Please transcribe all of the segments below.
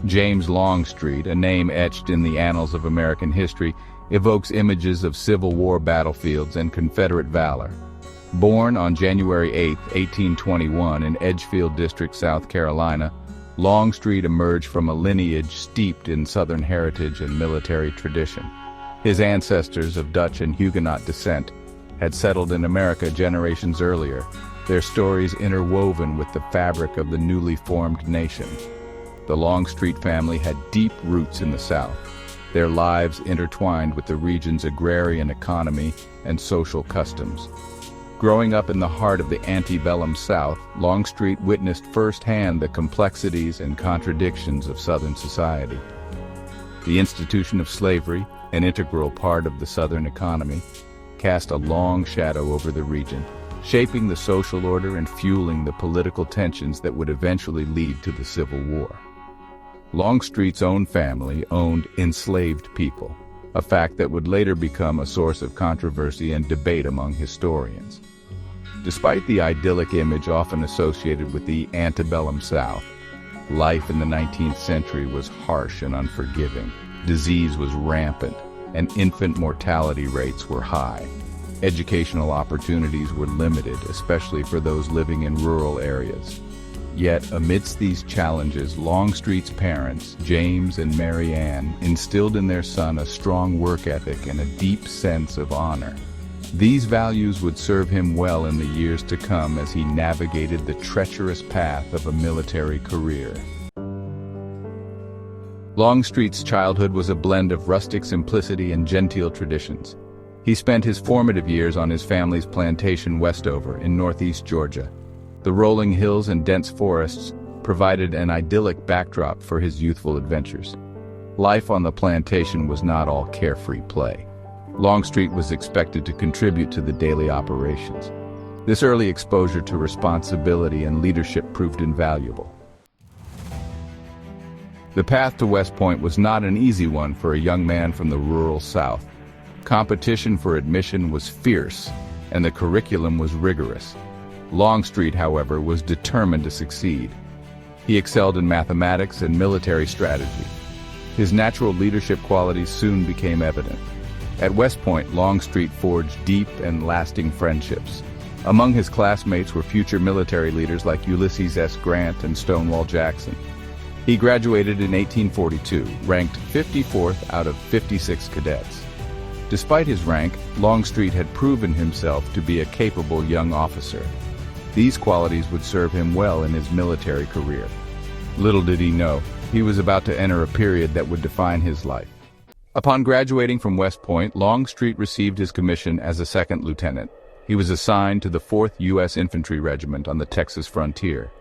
James Longstreet, a name etched in the annals of American history, evokes images of Civil War battlefields and Confederate valor. Born on January 8, 1821 in Edgefield District, South Carolina, Longstreet emerged from a lineage steeped in Southern heritage and military tradition. His ancestors of Dutch and Huguenot descent had settled in America generations earlier, their stories interwoven with the fabric of the newly formed nation. The Longstreet family had deep roots in the South, their lives intertwined with the region's agrarian economy and social customs. Growing up in the heart of the antebellum South, Longstreet witnessed firsthand the complexities and contradictions of Southern society. The institution of slavery, an integral part of the Southern economy, cast a long shadow over the region, shaping the social order and fueling the political tensions that would eventually lead to the Civil War. Longstreet's own family owned enslaved people, a fact that would later become a source of controversy and debate among historians. Despite the idyllic image often associated with the antebellum South, life in the 19th century was harsh and unforgiving. Disease was rampant, and infant mortality rates were high. Educational opportunities were limited, especially for those living in rural areas. Yet, amidst these challenges, Longstreet's parents, James and Mary Ann, instilled in their son a strong work ethic and a deep sense of honor. These values would serve him well in the years to come as he navigated the treacherous path of a military career. Longstreet's childhood was a blend of rustic simplicity and genteel traditions. He spent his formative years on his family's plantation Westover in northeast Georgia. The rolling hills and dense forests provided an idyllic backdrop for his youthful adventures. Life on the plantation was not all carefree play. Longstreet was expected to contribute to the daily operations. This early exposure to responsibility and leadership proved invaluable. The path to West Point was not an easy one for a young man from the rural South. Competition for admission was fierce, and the curriculum was rigorous. Longstreet, however, was determined to succeed. He excelled in mathematics and military strategy. His natural leadership qualities soon became evident. At West Point, Longstreet forged deep and lasting friendships. Among his classmates were future military leaders like Ulysses S. Grant and Stonewall Jackson. He graduated in 1842, ranked 54th out of 56 cadets. Despite his rank, Longstreet had proven himself to be a capable young officer. These qualities would serve him well in his military career. Little did he know, he was about to enter a period that would define his life. Upon graduating from West Point, Longstreet received his commission as a second lieutenant. He was assigned to the 4th U.S. Infantry Regiment on the Texas frontier.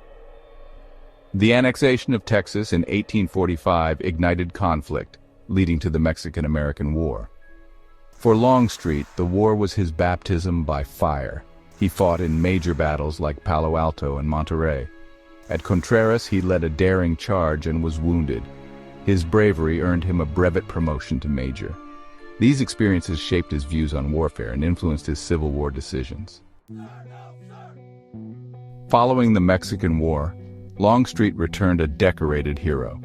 The annexation of Texas in 1845 ignited conflict, leading to the Mexican-American War. For Longstreet, the war was his baptism by fire. He fought in major battles like Palo Alto and Monterrey. At Contreras, he led a daring charge and was wounded. His bravery earned him a brevet promotion to major. These experiences shaped his views on warfare and influenced his Civil War decisions. Following the Mexican War, Longstreet returned a decorated hero.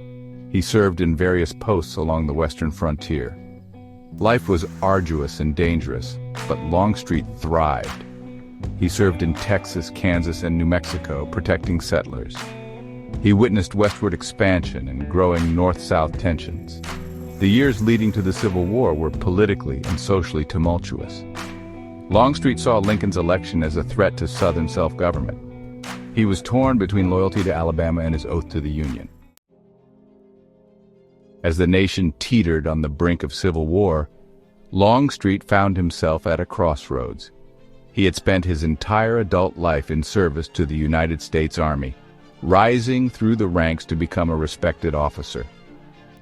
He served in various posts along the western frontier. Life was arduous and dangerous, but Longstreet thrived. He served in Texas, Kansas, and New Mexico, protecting settlers. He witnessed westward expansion and growing north-south tensions. The years leading to the Civil War were politically and socially tumultuous. Longstreet saw Lincoln's election as a threat to Southern self-government. He was torn between loyalty to Alabama and his oath to the Union. As the nation teetered on the brink of civil war, Longstreet found himself at a crossroads. He had spent his entire adult life in service to the United States Army, rising through the ranks to become a respected officer.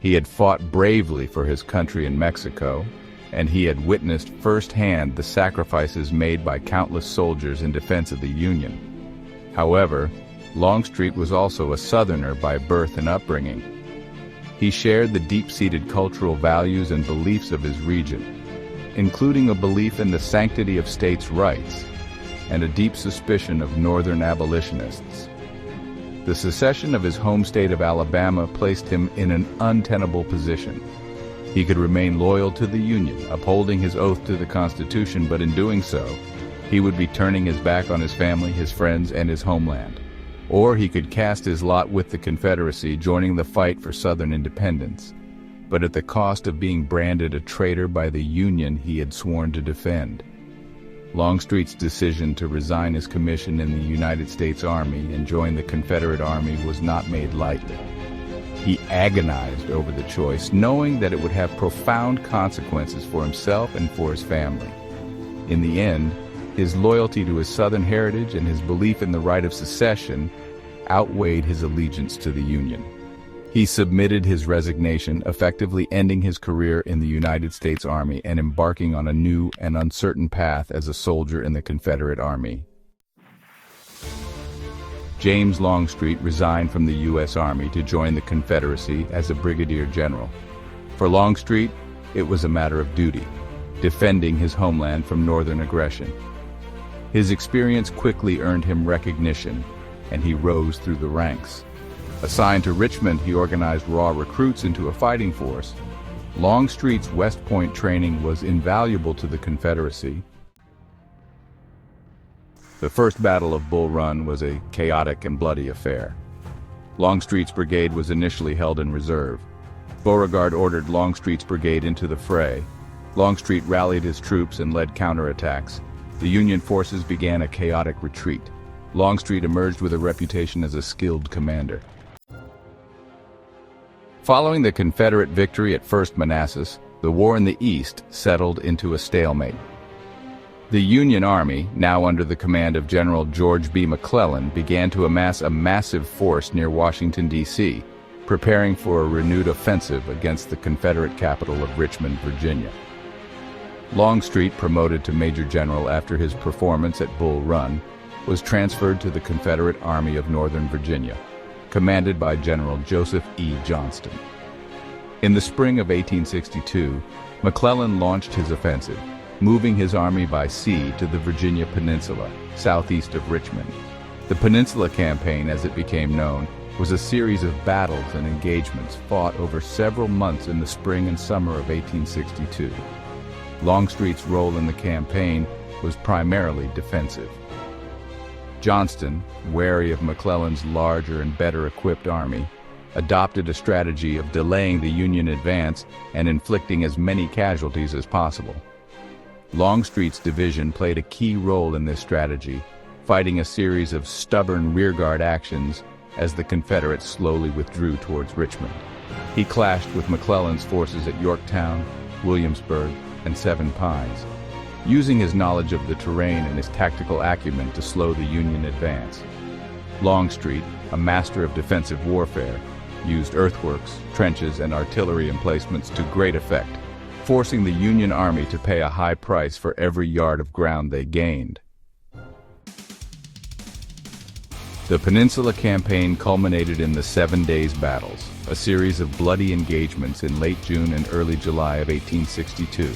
He had fought bravely for his country in Mexico, and he had witnessed firsthand the sacrifices made by countless soldiers in defense of the Union. However, Longstreet was also a Southerner by birth and upbringing. He shared the deep-seated cultural values and beliefs of his region, including a belief in the sanctity of states' rights and a deep suspicion of Northern abolitionists. The secession of his home state of Alabama placed him in an untenable position. He could remain loyal to the Union, upholding his oath to the Constitution, but in doing so, he would be turning his back on his family, his friends, and his homeland. Or he could cast his lot with the Confederacy, joining the fight for Southern independence, but at the cost of being branded a traitor by the Union he had sworn to defend. Longstreet's decision to resign his commission in the United States Army and join the Confederate Army was not made lightly. He agonized over the choice, knowing that it would have profound consequences for himself and for his family. In the end, his loyalty to his Southern heritage and his belief in the right of secession outweighed his allegiance to the Union. He submitted his resignation, effectively ending his career in the United States Army and embarking on a new and uncertain path as a soldier in the Confederate Army. James Longstreet resigned from the U.S. Army to join the Confederacy as a brigadier general. For Longstreet, it was a matter of duty, defending his homeland from Northern aggression. His experience quickly earned him recognition, and he rose through the ranks. Assigned to Richmond, he organized raw recruits into a fighting force. Longstreet's West Point training was invaluable to the Confederacy. The First Battle of Bull Run was a chaotic and bloody affair. Longstreet's brigade was initially held in reserve. Beauregard ordered Longstreet's brigade into the fray. Longstreet rallied his troops and led counterattacks. The Union forces began a chaotic retreat. Longstreet emerged with a reputation as a skilled commander. Following the Confederate victory at First Manassas, the war in the East settled into a stalemate. The Union Army, now under the command of General George B. McClellan, began to amass a massive force near Washington, D.C., preparing for a renewed offensive against the Confederate capital of Richmond, Virginia. Longstreet, promoted to Major General after his performance at Bull Run, was transferred to the Confederate Army of Northern Virginia, commanded by General Joseph E. Johnston. In the spring of 1862, McClellan launched his offensive, moving his army by sea to the Virginia Peninsula, southeast of Richmond. The Peninsula Campaign, as it became known, was a series of battles and engagements fought over several months in the spring and summer of 1862. Longstreet's role in the campaign was primarily defensive. Johnston, wary of McClellan's larger and better equipped army, adopted a strategy of delaying the Union advance and inflicting as many casualties as possible. Longstreet's division played a key role in this strategy, fighting a series of stubborn rearguard actions as the Confederates slowly withdrew towards Richmond. He clashed with McClellan's forces at Yorktown, Williamsburg, and Seven Pines, using his knowledge of the terrain and his tactical acumen to slow the Union advance. Longstreet, a master of defensive warfare, used earthworks, trenches, and artillery emplacements to great effect, forcing the Union Army to pay a high price for every yard of ground they gained. The Peninsula Campaign culminated in the 7 Days Battles, a series of bloody engagements in late June and early July of 1862.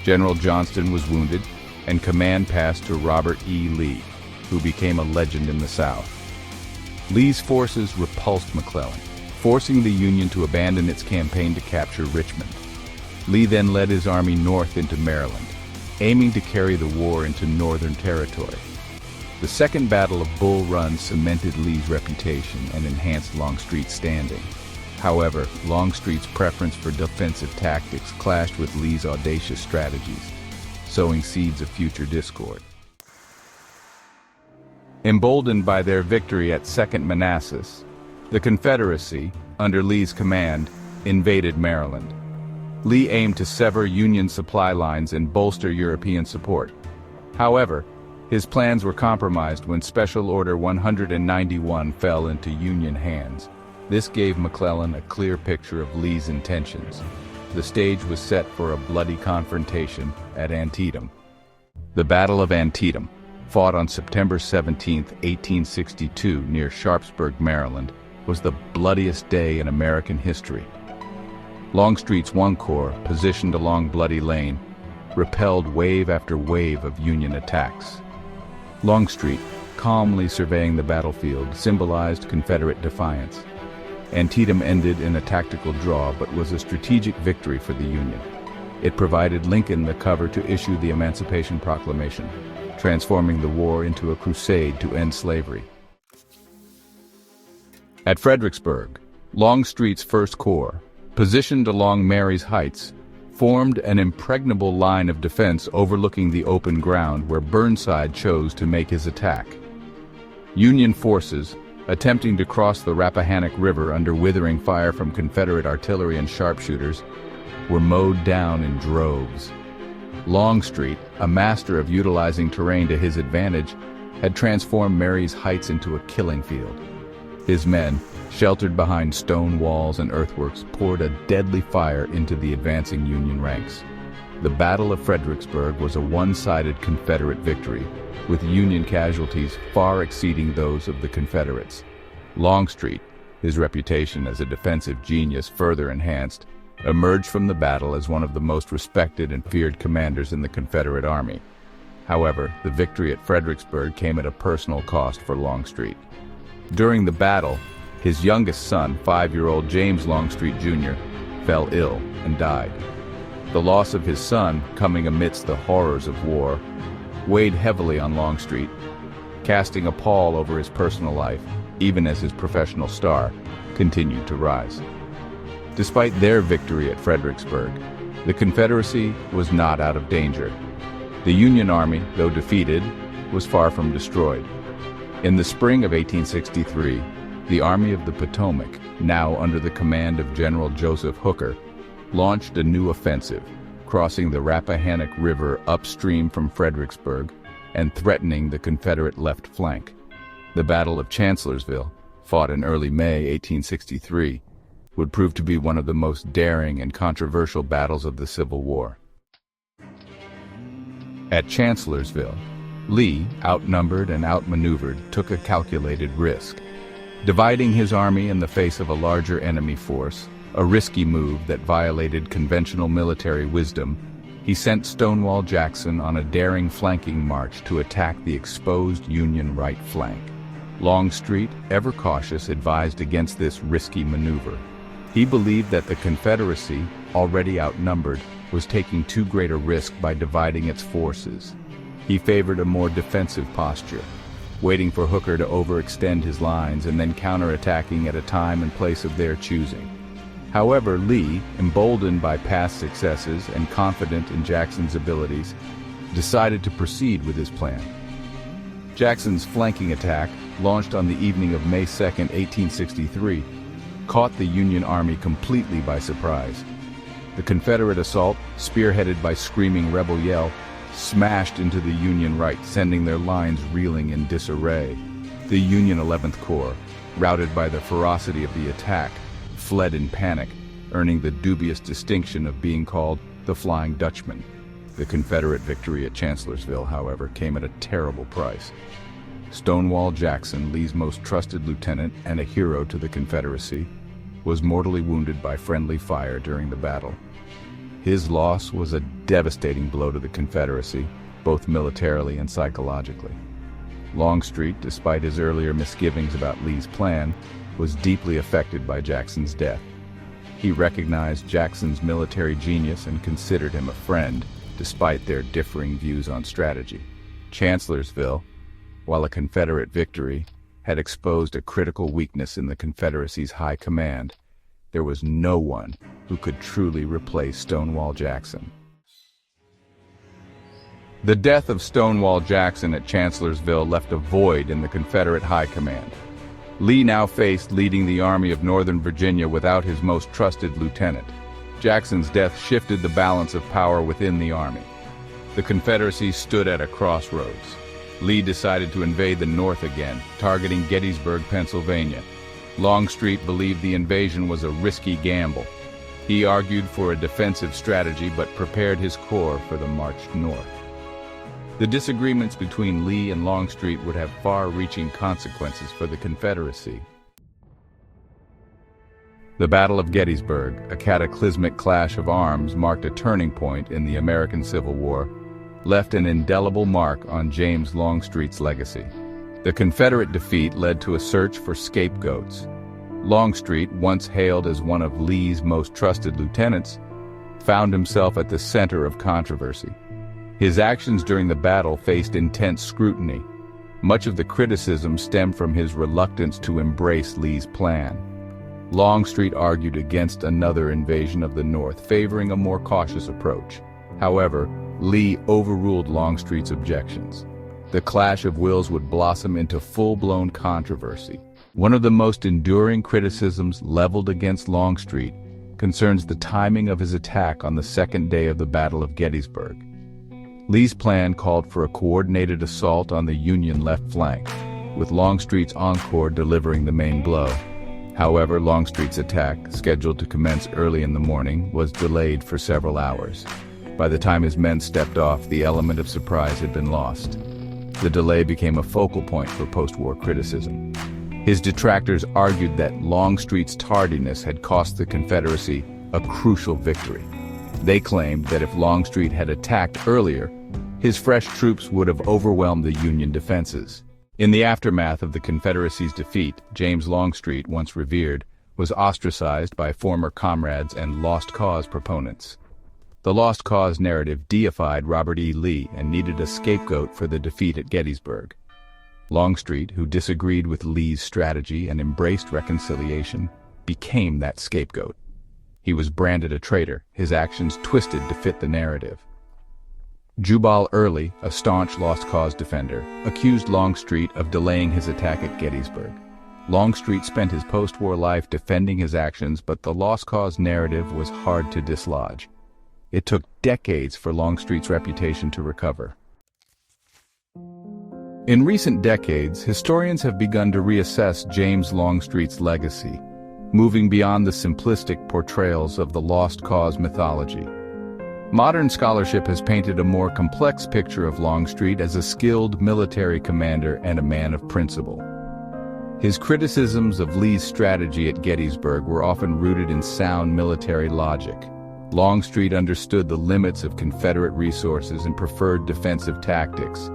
General Johnston was wounded, and command passed to Robert E. Lee, who became a legend in the South. Lee's forces repulsed McClellan, forcing the Union to abandon its campaign to capture Richmond. Lee then led his army north into Maryland, aiming to carry the war into Northern territory. The Second Battle of Bull Run cemented Lee's reputation and enhanced Longstreet's standing. However, Longstreet's preference for defensive tactics clashed with Lee's audacious strategies, sowing seeds of future discord. Emboldened by their victory at Second Manassas, the Confederacy, under Lee's command, invaded Maryland. Lee aimed to sever Union supply lines and bolster European support. However, his plans were compromised when Special Order 191 fell into Union hands. This gave McClellan a clear picture of Lee's intentions. The stage was set for a bloody confrontation at Antietam. The Battle of Antietam, fought on September 17, 1862, near Sharpsburg, Maryland, was the bloodiest day in American history. Longstreet's One Corps, positioned along Bloody Lane, repelled wave after wave of Union attacks. Longstreet, calmly surveying the battlefield, symbolized Confederate defiance. Antietam ended in a tactical draw, but was a strategic victory for the Union. It provided Lincoln the cover to issue the Emancipation Proclamation, transforming the war into a crusade to end slavery. At Fredericksburg, Longstreet's First Corps, positioned along Marye's Heights, formed an impregnable line of defense overlooking the open ground where Burnside chose to make his attack. Union forces, attempting to cross the Rappahannock River under withering fire from Confederate artillery and sharpshooters, were mowed down in droves. Longstreet, a master of utilizing terrain to his advantage, had transformed Marye's Heights into a killing field. His men, sheltered behind stone walls and earthworks, poured a deadly fire into the advancing Union ranks. The Battle of Fredericksburg was a one-sided Confederate victory, with Union casualties far exceeding those of the Confederates. Longstreet, his reputation as a defensive genius further enhanced, emerged from the battle as one of the most respected and feared commanders in the Confederate Army. However, the victory at Fredericksburg came at a personal cost for Longstreet. During the battle, his youngest son, 5-year-old James Longstreet Jr., fell ill and died. The loss of his son, coming amidst the horrors of war, weighed heavily on Longstreet, casting a pall over his personal life, even as his professional star continued to rise. Despite their victory at Fredericksburg, the Confederacy was not out of danger. The Union Army, though defeated, was far from destroyed. In the spring of 1863, the Army of the Potomac, now under the command of General Joseph Hooker, launched a new offensive, crossing the Rappahannock River upstream from Fredericksburg and threatening the Confederate left flank. The Battle of Chancellorsville, fought in early May 1863, would prove to be one of the most daring and controversial battles of the Civil War. At Chancellorsville, Lee, outnumbered and outmaneuvered, took a calculated risk. Dividing his army in the face of a larger enemy force, a risky move that violated conventional military wisdom, he sent Stonewall Jackson on a daring flanking march to attack the exposed Union right flank. Longstreet, ever cautious, advised against this risky maneuver. He believed that the Confederacy, already outnumbered, was taking too great a risk by dividing its forces. He favored a more defensive posture, waiting for Hooker to overextend his lines and then counterattacking at a time and place of their choosing. However, Lee, emboldened by past successes and confident in Jackson's abilities, decided to proceed with his plan. Jackson's flanking attack, launched on the evening of May 2, 1863, caught the Union Army completely by surprise. The Confederate assault, spearheaded by screaming rebel yell, smashed into the Union right, sending their lines reeling in disarray. The Union 11th Corps, routed by the ferocity of the attack, fled in panic, earning the dubious distinction of being called the Flying Dutchman. The Confederate victory at Chancellorsville, however, came at a terrible price. Stonewall Jackson, Lee's most trusted lieutenant and a hero to the Confederacy, was mortally wounded by friendly fire during the battle. His loss was a devastating blow to the Confederacy, both militarily and psychologically. Longstreet, despite his earlier misgivings about Lee's plan, was deeply affected by Jackson's death. He recognized Jackson's military genius and considered him a friend, despite their differing views on strategy. Chancellorsville, while a Confederate victory, had exposed a critical weakness in the Confederacy's high command. There was no one who could truly replace Stonewall Jackson. The death of Stonewall Jackson at Chancellorsville left a void in the Confederate high command. Lee now faced leading the Army of Northern Virginia without his most trusted lieutenant. Jackson's death shifted the balance of power within the Army. The Confederacy stood at a crossroads. Lee decided to invade the North again, targeting Gettysburg, Pennsylvania. Longstreet believed the invasion was a risky gamble. He argued for a defensive strategy but prepared his corps for the march north. The disagreements between Lee and Longstreet would have far-reaching consequences for the Confederacy. The Battle of Gettysburg, a cataclysmic clash of arms, marked a turning point in the American Civil War, left an indelible mark on James Longstreet's legacy. The Confederate defeat led to a search for scapegoats. Longstreet, once hailed as one of Lee's most trusted lieutenants, found himself at the center of controversy. His actions during the battle faced intense scrutiny. Much of the criticism stemmed from his reluctance to embrace Lee's plan. Longstreet argued against another invasion of the North, favoring a more cautious approach. However, Lee overruled Longstreet's objections. The clash of wills would blossom into full-blown controversy. One of the most enduring criticisms leveled against Longstreet concerns the timing of his attack on the second day of the Battle of Gettysburg. Lee's plan called for a coordinated assault on the Union left flank, with Longstreet's encore delivering the main blow. However, Longstreet's attack, scheduled to commence early in the morning, was delayed for several hours. By the time his men stepped off, the element of surprise had been lost. The delay became a focal point for post-war criticism. His detractors argued that Longstreet's tardiness had cost the Confederacy a crucial victory. They claimed that if Longstreet had attacked earlier, his fresh troops would have overwhelmed the Union defenses. In the aftermath of the Confederacy's defeat, James Longstreet, once revered, was ostracized by former comrades and lost cause proponents. The lost cause narrative deified Robert E. Lee and needed a scapegoat for the defeat at Gettysburg. Longstreet, who disagreed with Lee's strategy and embraced reconciliation, became that scapegoat. He was branded a traitor, his actions twisted to fit the narrative. Jubal Early, a staunch lost cause defender, accused Longstreet of delaying his attack at Gettysburg. Longstreet spent his post-war life defending his actions, but the lost cause narrative was hard to dislodge. It took decades for Longstreet's reputation to recover. In recent decades, historians have begun to reassess James Longstreet's legacy, moving beyond the simplistic portrayals of the lost cause mythology. Modern scholarship has painted a more complex picture of Longstreet as a skilled military commander and a man of principle. His criticisms of Lee's strategy at Gettysburg were often rooted in sound military logic. Longstreet understood the limits of Confederate resources and preferred defensive tactics.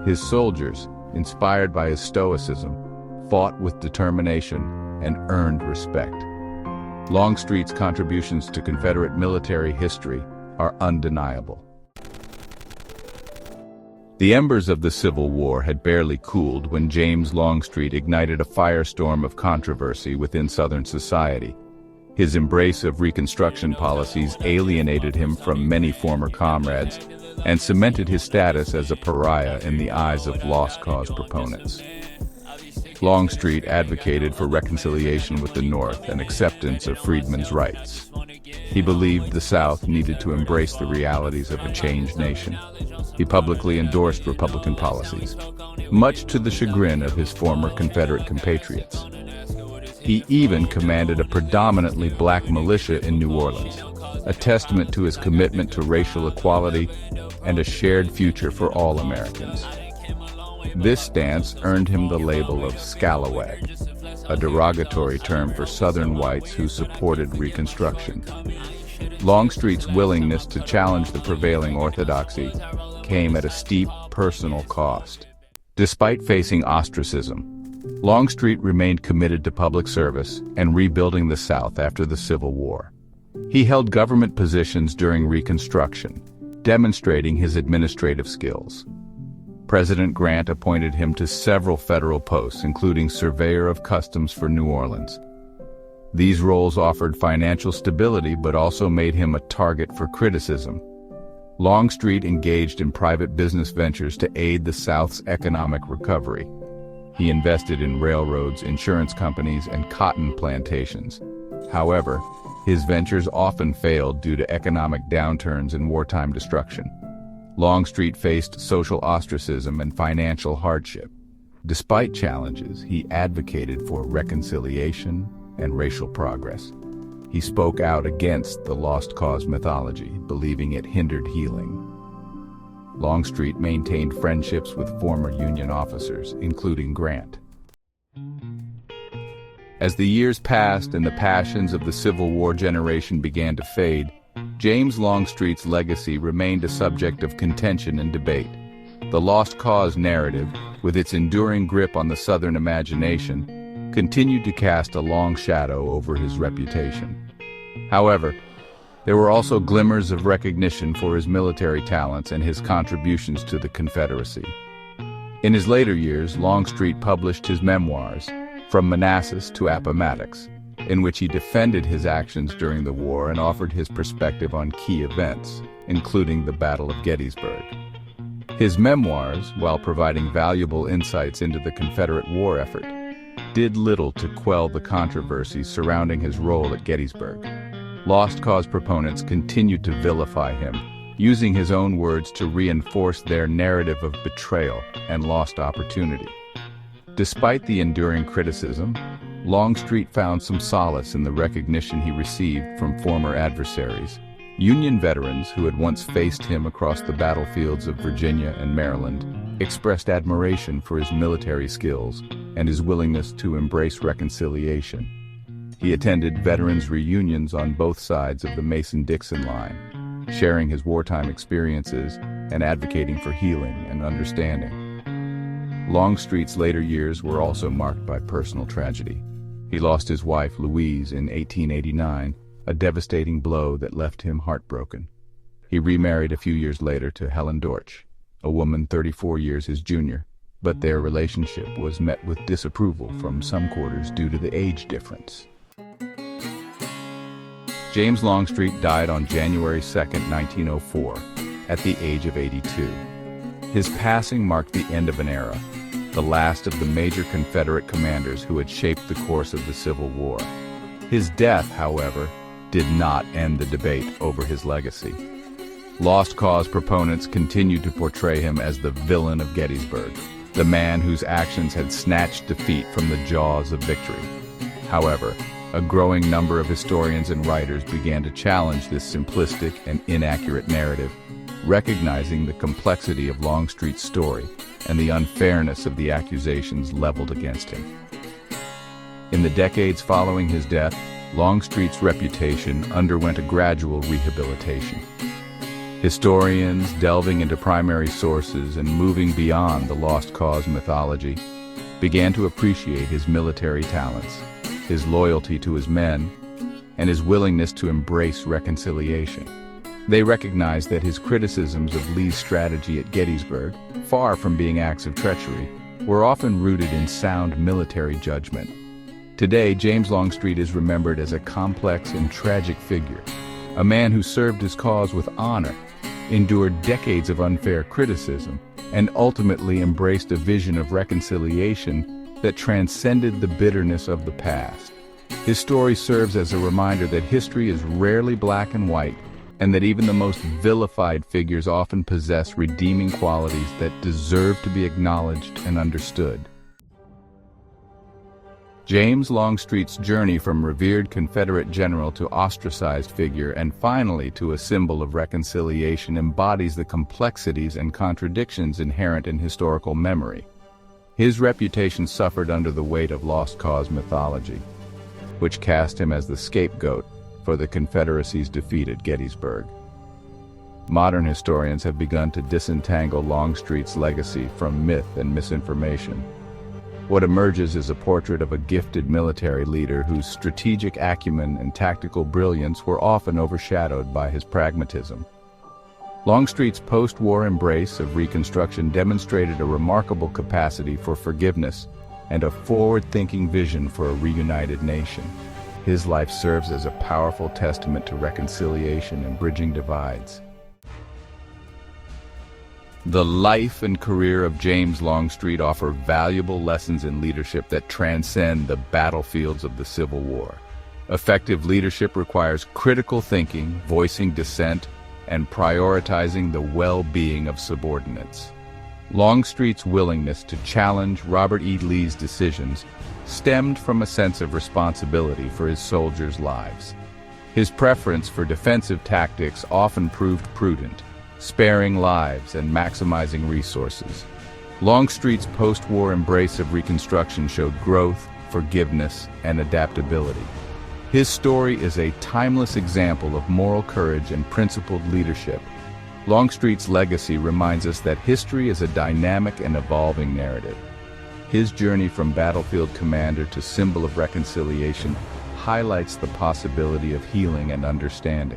His soldiers, inspired by his stoicism, fought with determination and earned respect. Longstreet's contributions to Confederate military history are undeniable. The embers of the Civil War had barely cooled when James Longstreet ignited a firestorm of controversy within Southern society. His embrace of Reconstruction policies alienated him from many former comrades and cemented his status as a pariah in the eyes of lost cause proponents. Longstreet advocated for reconciliation with the North and acceptance of freedmen's rights. He believed the South needed to embrace the realities of a changed nation. He publicly endorsed Republican policies, much to the chagrin of his former Confederate compatriots. He even commanded a predominantly black militia in New Orleans, a testament to his commitment to racial equality and a shared future for all Americans. This stance earned him the label of scalawag, a derogatory term for Southern whites who supported Reconstruction. Longstreet's willingness to challenge the prevailing orthodoxy came at a steep personal cost. Despite facing ostracism, Longstreet remained committed to public service and rebuilding the South after the Civil War. He held government positions during Reconstruction, demonstrating his administrative skills. President Grant appointed him to several federal posts, including Surveyor of Customs for New Orleans. These roles offered financial stability but also made him a target for criticism. Longstreet engaged in private business ventures to aid the South's economic recovery. He invested in railroads, insurance companies, and cotton plantations. However, his ventures often failed due to economic downturns and wartime destruction. Longstreet faced social ostracism and financial hardship. Despite challenges, he advocated for reconciliation and racial progress. He spoke out against the lost cause mythology, believing it hindered healing. Longstreet maintained friendships with former Union officers, including Grant. As the years passed and the passions of the Civil War generation began to fade, James Longstreet's legacy remained a subject of contention and debate. The Lost Cause narrative, with its enduring grip on the Southern imagination, continued to cast a long shadow over his reputation. However, there were also glimmers of recognition for his military talents and his contributions to the Confederacy. In his later years, Longstreet published his memoirs, From Manassas to Appomattox, in which he defended his actions during the war and offered his perspective on key events, including the Battle of Gettysburg. His memoirs, while providing valuable insights into the Confederate war effort, did little to quell the controversies surrounding his role at Gettysburg. Lost Cause proponents continued to vilify him, using his own words to reinforce their narrative of betrayal and lost opportunity. Despite the enduring criticism, Longstreet found some solace in the recognition he received from former adversaries. Union veterans who had once faced him across the battlefields of Virginia and Maryland expressed admiration for his military skills and his willingness to embrace reconciliation. He attended veterans' reunions on both sides of the Mason-Dixon line, sharing his wartime experiences and advocating for healing and understanding. Longstreet's later years were also marked by personal tragedy. He lost his wife, Louise, in 1889, a devastating blow that left him heartbroken. He remarried a few years later to Helen Dortch, a woman 34 years his junior, but their relationship was met with disapproval from some quarters due to the age difference. James Longstreet died on January 2, 1904, at the age of 82. His passing marked the end of an era, the last of the major Confederate commanders who had shaped the course of the Civil War. His death, however, did not end the debate over his legacy. Lost Cause proponents continued to portray him as the villain of Gettysburg, the man whose actions had snatched defeat from the jaws of victory. However, a growing number of historians and writers began to challenge this simplistic and inaccurate narrative, recognizing the complexity of Longstreet's story and the unfairness of the accusations leveled against him. In the decades following his death, Longstreet's reputation underwent a gradual rehabilitation. Historians, delving into primary sources and moving beyond the Lost Cause mythology, began to appreciate his military talents, his loyalty to his men, and his willingness to embrace reconciliation. They recognized that his criticisms of Lee's strategy at Gettysburg, far from being acts of treachery, were often rooted in sound military judgment. Today, James Longstreet is remembered as a complex and tragic figure, a man who served his cause with honor, endured decades of unfair criticism, and ultimately embraced a vision of reconciliation that transcended the bitterness of the past. His story serves as a reminder that history is rarely black and white, and that even the most vilified figures often possess redeeming qualities that deserve to be acknowledged and understood. James Longstreet's journey from revered Confederate general to ostracized figure and finally to a symbol of reconciliation embodies the complexities and contradictions inherent in historical memory. His reputation suffered under the weight of Lost Cause mythology, which cast him as the scapegoat for the Confederacy's defeat at Gettysburg. Modern historians have begun to disentangle Longstreet's legacy from myth and misinformation. What emerges is a portrait of a gifted military leader whose strategic acumen and tactical brilliance were often overshadowed by his pragmatism. Longstreet's post-war embrace of Reconstruction demonstrated a remarkable capacity for forgiveness and a forward-thinking vision for a reunited nation. His life serves as a powerful testament to reconciliation and bridging divides. The life and career of James Longstreet offer valuable lessons in leadership that transcend the battlefields of the Civil War. Effective leadership requires critical thinking, voicing dissent, and prioritizing the well-being of subordinates. Longstreet's willingness to challenge Robert E. Lee's decisions stemmed from a sense of responsibility for his soldiers' lives. His preference for defensive tactics often proved prudent, sparing lives and maximizing resources. Longstreet's post-war embrace of Reconstruction showed growth, forgiveness, and adaptability. His story is a timeless example of moral courage and principled leadership, Longstreet's legacy reminds us that history is a dynamic and evolving narrative. His journey from battlefield commander to symbol of reconciliation highlights the possibility of healing and understanding.